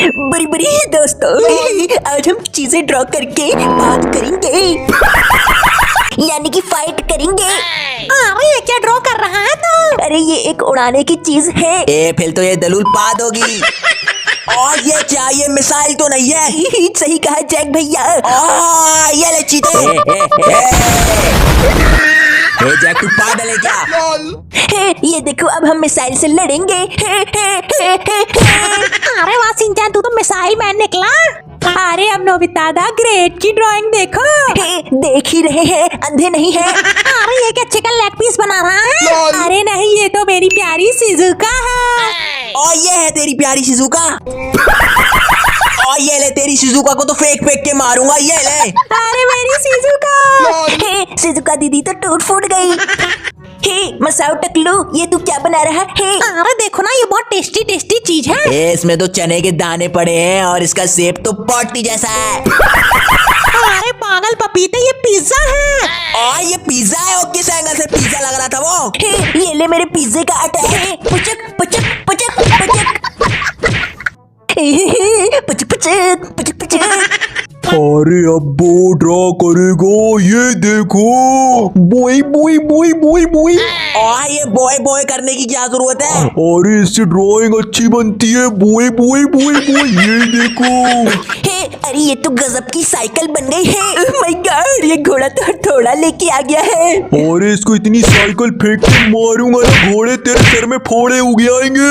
बड़ी बड़ी दोस्तों, आज हम चीजें ड्रॉ करके बात करेंगे, यानी कि फाइट करेंगे। अरे ये क्या ड्रॉ कर रहा है तू? अरे ये एक उड़ाने की चीज है। फिर तो ये दलूल पाद होगी। और ये क्या, ये मिसाइल तो नहीं है? सही कहा जैक भैया। ये ले चीते। जैक तू पागल है क्या? ये देखो, अब हम मिसाइल से लड़ेंगे। अरे वाह सिंचैन, तू तो मिसाइल मैन निकला। अरे अब नोबिता दा ग्रेट की ड्राइंग देखो। देख ही रहे हैं, अंधे नहीं है। अरे ये क्या चिकन लेग पीस बना रहा है? अरे नहीं, ये तो मेरी प्यारी शिजुका है। और ये है तेरी प्यारी शिजुका। और ये ले, तेरी शिजुका को तो फेंक फेंक के मारूंगा। ये ले। अरे मेरी शिजुका। शिजुका दीदी तो टूट फूट गई। मसाओ टकलू, ये तू क्या बना रहा है? अरे देखो ना, ये बहुत टेस्टी टेस्टी चीज है। इसमें तो चने के दाने पड़े हैं और इसका शेप तो पॉटी जैसा है। अरे पागल पपीते, ये पिज्जा है। और ये पिज्जा है? और किस एंगल से पिज्जा लग रहा था वो? ये ले मेरे पिज्जे का आटा है। पुचक पुचक पुचक पुचक पुचक पुचक पुचक पुचक। अरे अब वो ड्रॉ करेगा, ये देखो। बोई बोई बोई बोई बोई। और ये बॉय बॉय करने की क्या जरूरत है? अरे इससे ड्राइंग अच्छी बनती है। बोई बोई बोई बोई, ये देखो। अरे ये तो गजब की साइकिल बन गई है। ओह माय गॉड, ये घोड़ा तो हथौड़ा लेके आ गया है। अरे इसको इतनी साइकिल फेंक के मारूंगा ना, घोड़े तेरे सर में फोड़े उग जाएंगे।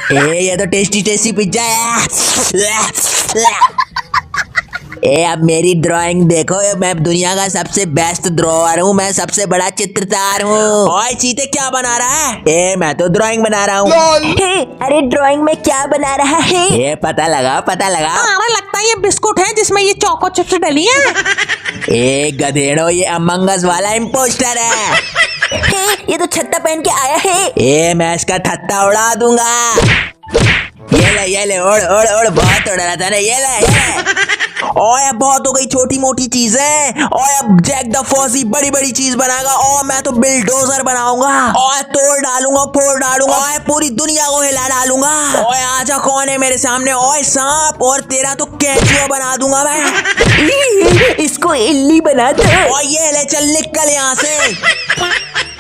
ये तो टेस्टी टेस्टी पिज्जा है। अब मेरी ड्राइंग देखो, मैं दुनिया का सबसे बेस्ट ड्रॉअर हूँ, मैं सबसे बड़ा चित्रकार हूँ। और चीते क्या बना रहा है? मैं तो ड्राइंग बना रहा हूँ। अरे ड्राइंग में क्या बना रहा है? ये पता लगा पता लगा। अरे लगता है ये बिस्कुट है जिसमें ये चोको चिप्स डली है। गधेड़ो, ये अमंग अस वाला इम्पोस्टर है। ये तो छत्ता पहन के आया है। मैं इसका ठत्ता उड़ा दूंगा। ये ले ओढ़ ओढ़ ओढ़, बहुत उड़ रहा था ना। ये ले। और अब बहुत हो गई छोटी मोटी चीजें। और अब जैक द फॉसी बड़ी बड़ी चीज बनाएगा। और मैं तो बिल्डोजर बनाऊंगा और तोड़ डालूंगा, फोड़ डालूंगा और पूरी दुनिया को हिला डालूंगा। और आजा, कौन है मेरे सामने? और सांप, और तेरा तो कैचुआ बना दूंगा मैं। इसको इल्ली बना दो। और ये ले, चल निकल यहाँ से।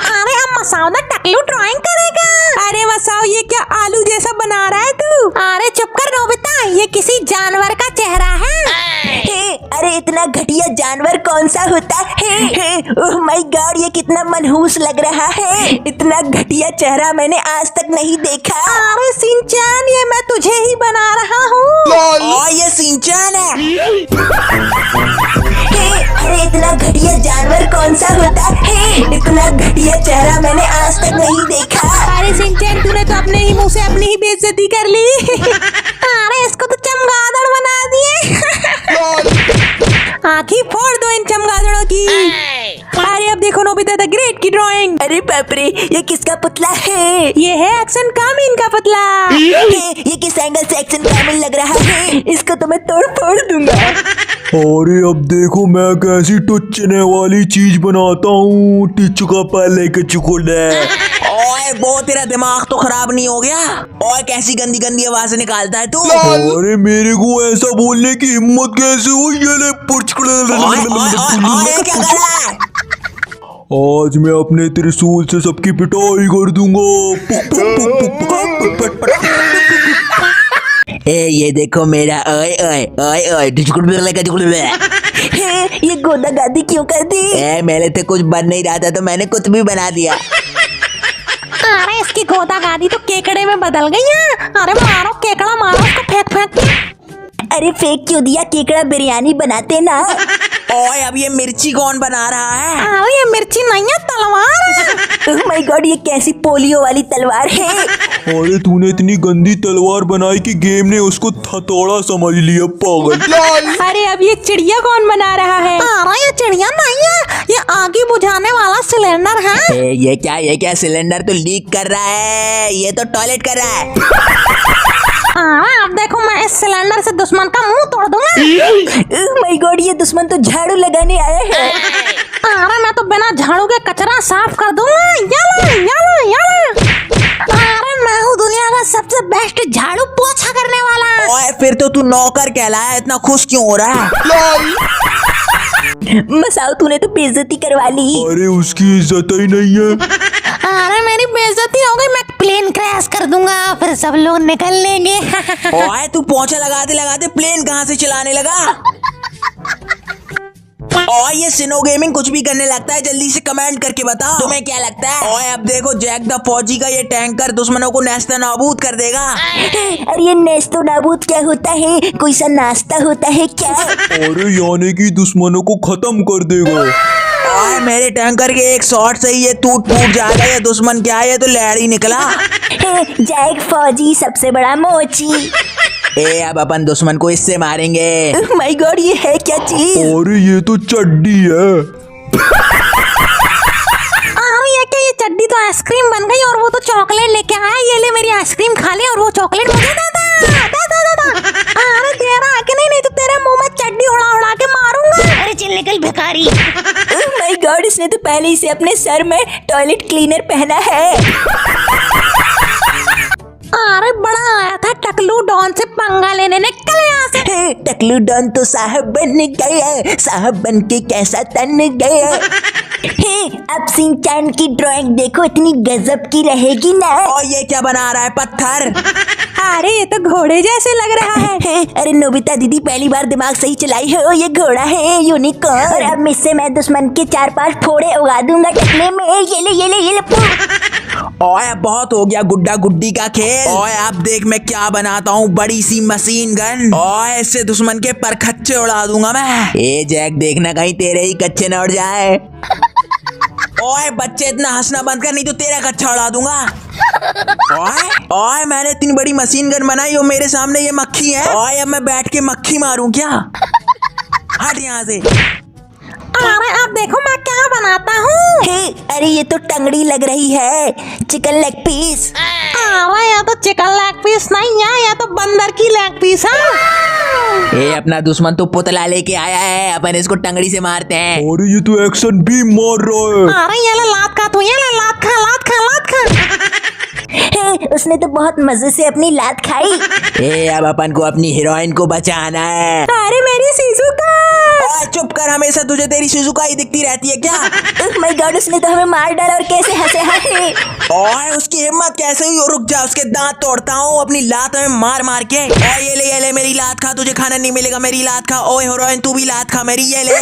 अरे अब मसाओ ना टकलू ड्राइंग करेगा। अरे मसाओ, ये क्या आलू जैसा बना रहा है तू? अरे चुप कर नोबिता, ये किसी जानवर का चेहरा है। अरे इतना घटिया जानवर कौन सा होता है? ओह माय गॉड, ये कितना मनहूस लग रहा है। इतना घटिया चेहरा मैंने आज तक नहीं देखा। अरे सिंचैन, ये मैं तुझे ही बना रहा हूँ। और ये सिंचैन है। अरे इतना घटिया जानवर कौन सा होता है? इतना घटिया चेहरा मैंने आज तक नहीं देखा। अरे सिंचैन, तूने तो अपने ही मुंह से अपनी ही बेइज्जती कर ली। अरे इसको तो चमगादड़ बना दिए। आँखें फोड़ दो इन चमगादड़ों की। अरे अब देखो नोबिता द ग्रेट की ड्राइंग। अरे बाप रे, ये किसका पुतला है? ये है एक्शन कामिन का पुतला। ये किस एंगल से एक्शन कामिल लग रहा है? इसको तो मैं तोड़ फोड़ दूंगा। अरे अब देखो, मैं कैसी टुच्चने वाली चीज बनाता हूँ। टिच्चू का पहले के चुकुले। ओए वो, तेरा दिमाग तो खराब नहीं हो गया? और कैसी गंदी गंदी आवाजें निकालता है तू? अरे मेरे को ऐसा बोलने की हिम्मत कैसे हुई? ये ले क्या कर रहा है? आज मैं अपने त्रिशूल से सबकी पिटाई कर दूंगा। ये देखो मेरा। ओए ओए ओए ओए, ये गोदा गादी क्यों कर दी? मेरे से कुछ बन नहीं रहा था तो मैंने कुछ भी बना दिया। अरे इसकी गोदा गादी तो केकड़े में बदल गई है। अरे मारो केकड़ा, मारो उसको फेंक फेंक। अरे फेंक क्यों दिया? केकड़ा बिरयानी बनाते ना। ओए अब ये मिर्ची कौन बना रहा है? अरे ये मिर्ची नहीं है, तलवार है। ओह माय गॉड, ये कैसी पोलियो वाली तलवार है? अरे तूने इतनी गंदी तलवार बनाई कि गेम ने उसको हथौड़ा समझ लिया, पागल। अरे अब ये चिड़िया कौन बना रहा है? अरे ये चिड़िया नहीं है, ये आगे बुझाने वाला सिलेंडर है। ये क्या सिलेंडर तो लीक कर रहा है। ये तो टॉयलेट कर रहा है। अब देखो, मैं इस सिलेंडर से दुश्मन का मुंह तोड़ दूंगा। ओह माय गॉड, ये दुश्मन तो झाड़ू लगाने आया है। अरे मैं तो बिना झाड़ू के कचरा साफ कर दूंगा। याला याला याला। अरे मैं हूँ दुनिया का सबसे बेस्ट झाड़ू पोछा करने वाला। ओए फिर तो तू नौकर कहलाया, इतना खुश क्यों हो रहा है? मसाओ तूने तो बेइज्जती करवा ली। अरे उसकी इज्जत ही नहीं है। अरे मेरी बेइज्जती हो गई, मैं प्लेन क्रैश कर दूंगा, फिर सब लोग निकल लेंगे। ओए तू पोंछा लगाते लगाते प्लेन कहाँ से चलाने लगा? और ये सिनो गेमिंग कुछ भी करने लगता है, जल्दी से कमेंट करके बताओ तुम्हें क्या लगता है। ओए अब देखो जैक द फौजी का ये टैंकर दुश्मनों को नेस्ता नाबूद कर देगा। अरे ये नेस्तो नाबूद क्या होता है? कोई सा नाश्ता होता है क्या? अरे यानी कि दुश्मनों को खत्म कर देगा। ओए मेरे टैंकर के एक शॉट से ही ये टूट जाएगा। ये दुश्मन क्या है, ये तो लहर ही निकला। जैक फौजी सबसे बड़ा मोची। अब अपन दुश्मन को इससे मारेंगे। माय गॉड ये है क्या चीज? अरे ये तो चड्डी है। ये क्या, ये चड्डी तो आइसक्रीम बन गई और वो तो चॉकलेट लेके आया। ये ले मेरी आइसक्रीम खा ले और वो चॉकलेट मुझे दे दे। अरे दे रहा है कि नहीं? नहीं तो तेरे मुंह में चड्डी उड़ा उड़ा के मारूंगा। अरे चल निकल भिखारी। माय गॉड इसने तो पहले ही से अपने सर में टॉयलेट क्लीनर पहना है। अरे बड़ा आया था टकलू डॉन से पंगा लेने, निकल यहाँ से। टकलू डॉन तो साहब बन गए, साहब बन के कैसा तन गए। अब सिंचान की ड्राइंग देखो, इतनी गजब की रहेगी ना। और ये क्या बना रहा है, पत्थर? अरे ये तो घोड़े जैसे लग रहा है। अरे नोबिता दीदी पहली बार दिमाग सही चलाई है। ये घोड़ा है यूनिकॉर्न। और अब इससे मैं दुश्मन के 4-5 फोड़े उगा दूंगा टकले में। ये ले। ओए बहुत हो गया गुड्डा गुड्डी का खेल। ओए अब देख मैं क्या बनाता हूँ, बड़ी सी मशीन गन। ओए इससे दुश्मन के परखच्चे उड़ा दूंगा मैं। ए जैक देखना कहीं तेरे ही कच्चे न उड़ जाए। ओए बच्चे इतना हंसना बंद कर, नहीं तो तेरा कच्चा उड़ा दूंगा। ओए मैंने इतनी बड़ी मशीन गन बनाई और मेरे सामने ये मक्खी है। ओए अब मैं बैठ के मक्खी मारूं क्या? हट यहाँ से। अरे अब देखो मैं क्या बनाता हूँ। अरे ये तो टंगड़ी लग रही है, चिकन लेग पीस। अरे या तो चिकन लेग पीस नहीं है, या तो बंदर की लेग पीस है। अपना दुश्मन तो पुतला लेके आया है, अपन इसको टंगड़ी से मारते हैं। अरे ये तो एक्शन भी मार रहा है। अरे ये ले लात खा, तू ये ले लात खा। उसने तो बहुत मजे से अपनी लात खाई। अब अपन को अपनी हीरोइन को बचाना है। अरे मेरी शिजुका। चुप कर, हमेशा तुझे तेरी शिजुका ही दिखती रहती है क्या? माय गॉड उसने तो हमें मार डाला और कैसे हंसे है। और उसकी हिम्मत कैसे हुई? रुक जा, उसके दांत तोड़ता हूँ अपनी लात में मार मार के। और ये ले मेरी लात खा, तुझे खाना नहीं मिलेगा, मेरी लात खा। ओए हीरोइन तू भी लात खा मेरी, ये ले।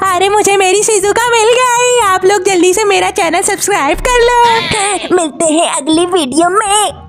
अरे मुझे मेरी शिजुका मिल गई। आप लोग जल्दी से मेरा चैनल सब्सक्राइब कर लो। मिलते हैं अगली वीडियो में।